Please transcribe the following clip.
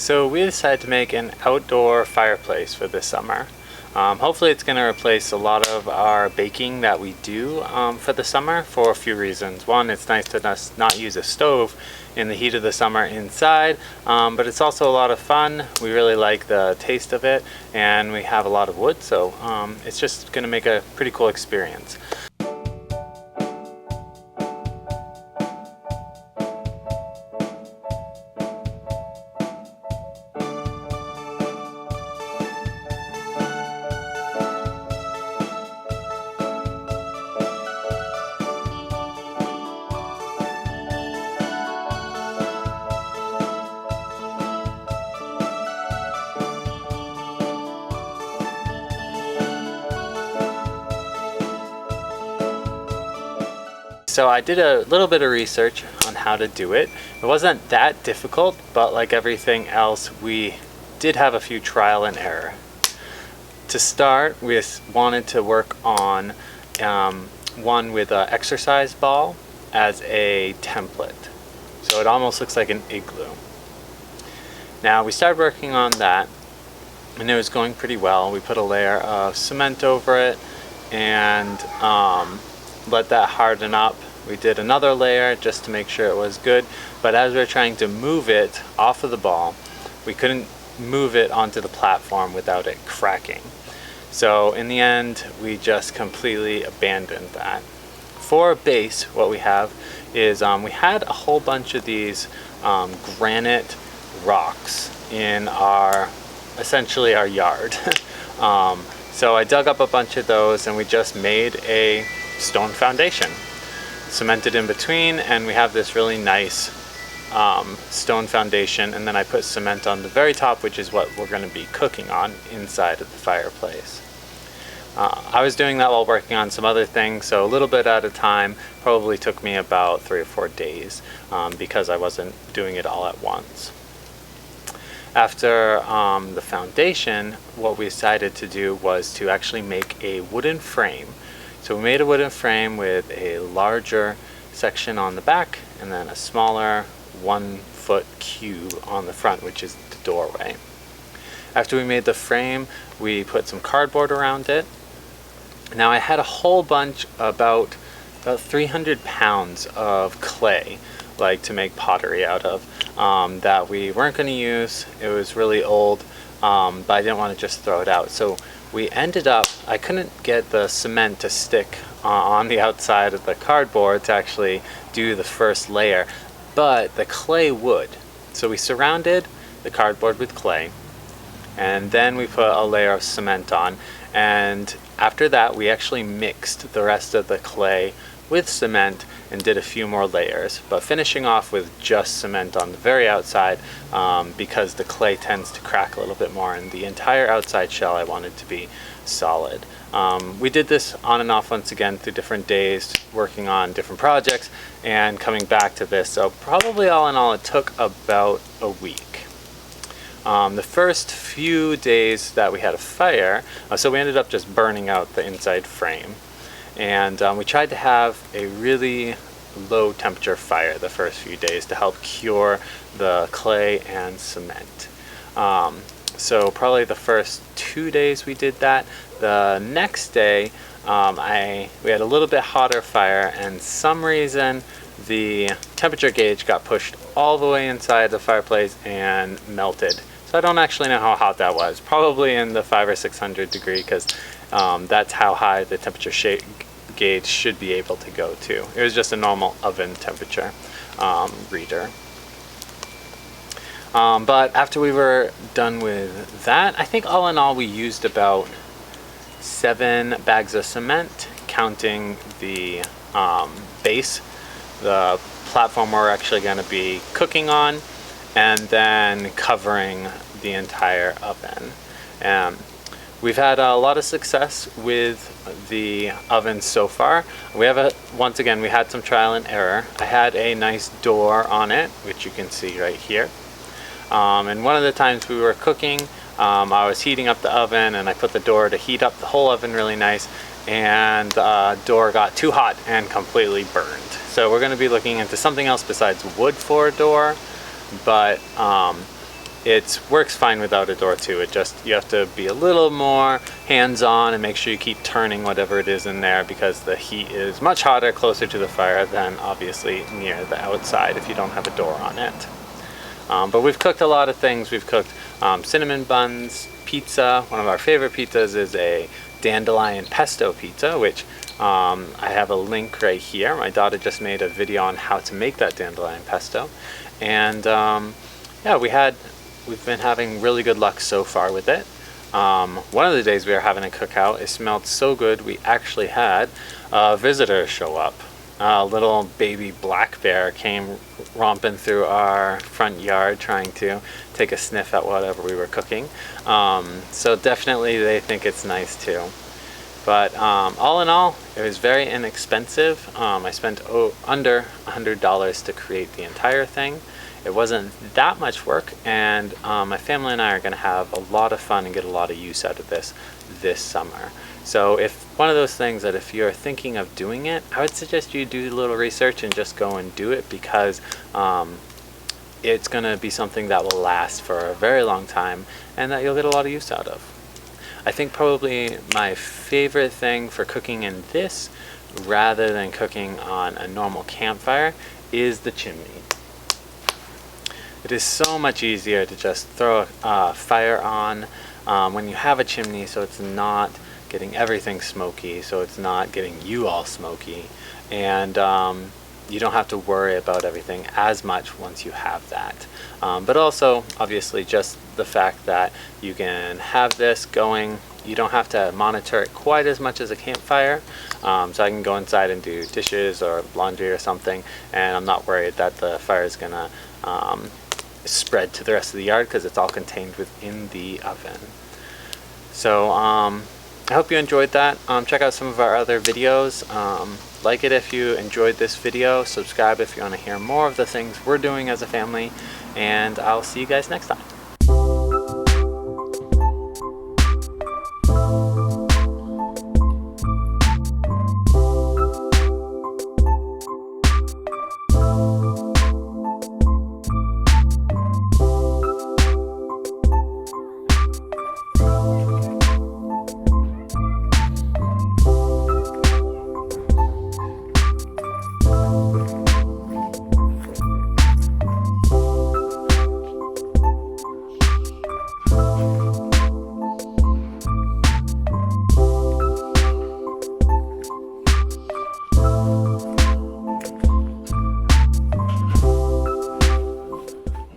So we decided to make an outdoor fireplace for this summer. Hopefully it's going to replace a lot of our baking that we do for the summer for a few reasons. One, it's nice to not use a stove in the heat of the summer inside, but it's also a lot of fun. We really like the taste of it, and we have a lot of wood, so it's just going to make a pretty cool experience. So I did a little bit of research on how to do it. It wasn't that difficult, but like everything else, we did have a few trial and error. To start, we wanted to work on one with an exercise ball as a template. So it almost looks like an igloo. Now we started working on that, and it was going pretty well. We put a layer of cement over it and let that harden up. We did another layer just to make sure it was good, but as we were trying to move it off of the ball, we couldn't move it onto the platform without it cracking. So in the end, we just completely abandoned that. For a base, what we have is we had a whole bunch of these granite rocks in essentially our yard. So I dug up a bunch of those and we just made a stone foundation, cemented in between, and we have this really nice stone foundation, and then I put cement on the very top, which is what we're going to be cooking on inside of the fireplace. I was doing that while working on some other things, so a little bit at a time. Probably took me about 3 or 4 days because I wasn't doing it all at once. After the foundation, what we decided to do was to actually make a wooden frame. So we made a wooden frame with a larger section on the back and then a smaller 1-foot cube on the front, which is the doorway. After we made the frame, we put some cardboard around it. Now I had a whole bunch, about 300 pounds of clay, like to make pottery out of, that we weren't going to use. It was really old, but I didn't want to just throw it out. So we ended up, I couldn't get the cement to stick on the outside of the cardboard to actually do the first layer, but the clay would. So we surrounded the cardboard with clay, and then we put a layer of cement on, and after that we actually mixed the rest of the clay with cement and did a few more layers, but finishing off with just cement on the very outside because the clay tends to crack a little bit more, and the entire outside shell I wanted to be solid. We did this on and off once again through different days, working on different projects and coming back to this. So probably all in all it took about a week. The first few days that we had a fire, so we ended up just burning out the inside frame. And we tried to have a really low temperature fire the first few days to help cure the clay and cement. So probably the first 2 days we did that. The next day we had a little bit hotter fire, and some reason the temperature gauge got pushed all the way inside the fireplace and melted. So I don't actually know how hot that was. Probably in the 500 or 600 degree, because that's how high the temperature gauge should be able to go to. It was just a normal oven temperature reader. But after we were done with that, I think all in all we used about 7 bags of cement, counting the base, the platform we're actually going to be cooking on, and then covering the entire oven. We've had a lot of success with the oven so far. Once again, we had some trial and error. I had a nice door on it, which you can see right here. And one of the times we were cooking, I was heating up the oven and I put the door to heat up the whole oven really nice, and the door got too hot and completely burned. So we're going to be looking into something else besides wood for a door, but it works fine without a door too. You have to be a little more hands-on and make sure you keep turning whatever it is in there, because the heat is much hotter closer to the fire than obviously near the outside if you don't have a door on it. But we've cooked a lot of things. We've cooked cinnamon buns, pizza. One of our favorite pizzas is a dandelion pesto pizza, which I have a link right here. My daughter just made a video on how to make that dandelion pesto, and yeah, we've been having really good luck so far with it. One of the days we were having a cookout, it smelled so good we actually had a visitor show up. A little baby black bear came romping through our front yard trying to take a sniff at whatever we were cooking. So definitely they think it's nice too. But all in all, it was very inexpensive. I spent under $100 to create the entire thing. It wasn't that much work, and my family and I are going to have a lot of fun and get a lot of use out of this summer. So if one of those things that if you're thinking of doing it, I would suggest you do a little research and just go and do it, because it's going to be something that will last for a very long time and that you'll get a lot of use out of. I think probably my favorite thing for cooking in this, rather than cooking on a normal campfire, is the chimney. It is so much easier to just throw a fire on when you have a chimney, so it's not getting everything smoky, so it's not getting you all smoky, and you don't have to worry about everything as much once you have that. But also, obviously, just the fact that you can have this going, you don't have to monitor it quite as much as a campfire. So I can go inside and do dishes or laundry or something, and I'm not worried that the fire is gonna spread to the rest of the yard, because it's all contained within the oven. So I hope you enjoyed that. Check out some of our other videos. Like it if you enjoyed this video. Subscribe if you want to hear more of the things we're doing as a family. And I'll see you guys next time.